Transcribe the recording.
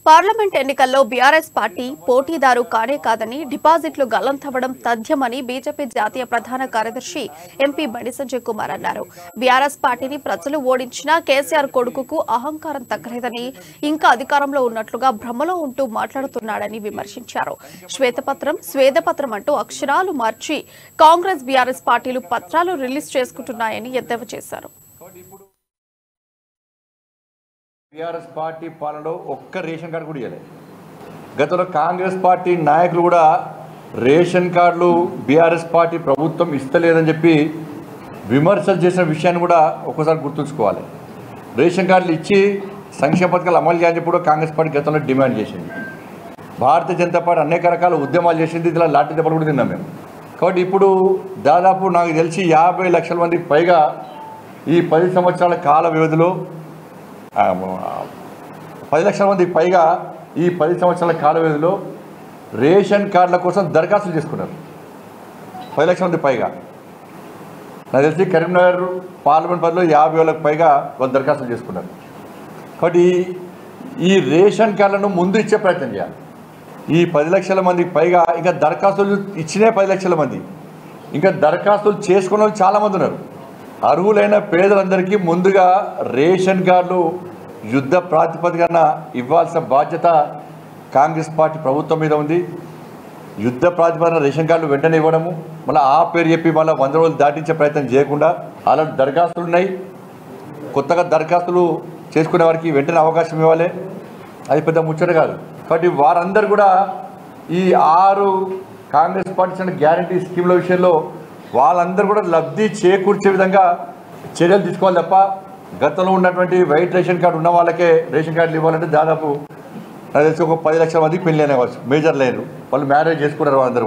Parliament ఎన్నికల్లో BRS party పోటీదారు కానే కాదని డిపాజిట్లు గల్లంతవ్వడం తథ్యమని బీజేపీ జాతీయ ప్రధాన కార్యదర్శి ఎంపీ బండి సంజయ్ కుమార్ అన్నారు. బీఆర్ఎస్ పార్టీని ప్రజలు ఓడించినా కేసీఆర్ కొడుకుకు అహంకారం తగ్గలేదని, ఇంకా అధికారంలో ఉన్నట్లుగా భ్రమలో ఉంటూ మాట్లాడుతున్నాడని విమర్శించారు. స్వేదపత్రం అంటూ అక్షరాలు మార్చి కాంగ్రెస్ బీఆర్ఎస్ పార్టీలు పత్రాలు రిలీజ్ చేసుకుంటున్నాయని ఎద్దేవా చేశారు. బీఆర్ఎస్ పార్టీ పాలనలో ఒక్క రేషన్ కార్డు కూడా ఇవ్వలేదు. గతంలో కాంగ్రెస్ పార్టీ నాయకులు కూడా రేషన్ కార్డులు బీఆర్ఎస్ పార్టీ ప్రభుత్వం ఇస్తలేదని చెప్పి విమర్శలు చేసిన విషయాన్ని కూడా ఒక్కసారి గుర్తుంచుకోవాలి. రేషన్ కార్డులు ఇచ్చి సంక్షేమ పథకాలు అమలు చేయాలని చెప్పి కూడా కాంగ్రెస్ పార్టీ గతంలో డిమాండ్ చేసింది. భారతీయ జనతా పార్టీ అనేక రకాల ఉద్యమాలు చేసింది. ఇలా లాఠీ దెబ్బలు కూడా తిన్నాం మేము. కాబట్టి ఇప్పుడు దాదాపు నాకు తెలిసి 50 లక్షల మందికి పైగా ఈ 10 సంవత్సరాల కాల వ్యవధిలో 10 లక్షల మందికి పైగా ఈ 10 సంవత్సరాల కాల వ్యవధిలో రేషన్ కార్డుల కోసం దరఖాస్తులు చేసుకున్నారు. 10 లక్షల మంది పైగా. నాకు తెలిసి కరీంనగర్ పార్లమెంట్ పరిధిలో 50,000కు పైగా వాళ్ళు దరఖాస్తులు చేసుకున్నారు. కాబట్టి ఈ రేషన్ కార్డులను ముందు ఇచ్చే ప్రయత్నం చేయాలి. ఈ 10 లక్షల మందికి పైగా ఇంకా దరఖాస్తులు ఇచ్చినే 10 లక్షల మంది, ఇంకా దరఖాస్తులు చేసుకున్న వాళ్ళు చాలామంది ఉన్నారు. అర్హులైన పేదలందరికీ ముందుగా రేషన్ కార్డులు యుద్ధ ప్రాతిపదికన ఇవ్వాల్సిన బాధ్యత కాంగ్రెస్ పార్టీ ప్రభుత్వం మీద ఉంది. యుద్ధ ప్రాతిపదికన రేషన్ కార్డులు వెంటనే ఇవ్వడము, మళ్ళీ ఆ పేరు చెప్పి మళ్ళీ 100 రోజులు దాటించే ప్రయత్నం చేయకుండా, అలాంటి దరఖాస్తులు ఉన్నాయి. కొత్తగా దరఖాస్తులు చేసుకునే వారికి వెంటనే అవకాశం ఇవ్వాలి. అది పెద్ద ముచ్చట కాదు. కాబట్టి వారందరూ కూడా ఈ 6 కాంగ్రెస్ పార్టీ ఇచ్చిన గ్యారంటీ స్కీమ్ల విషయంలో వాళ్ళందరూ కూడా లబ్ధి చేకూర్చే విధంగా చర్యలు తీసుకోవాలి తప్ప గతంలో ఉన్నటువంటి వైట్ రేషన్ కార్డు ఉన్న వాళ్ళకే రేషన్ కార్డులు ఇవ్వాలంటే దాదాపు నాకు తెలిసి ఒక 10 లక్షల మందికి పెళ్ళి అయినా కావచ్చు. మేజర్ లేరు, వాళ్ళు మ్యారేజ్ చేసుకున్నారు వాళ్ళందరూ.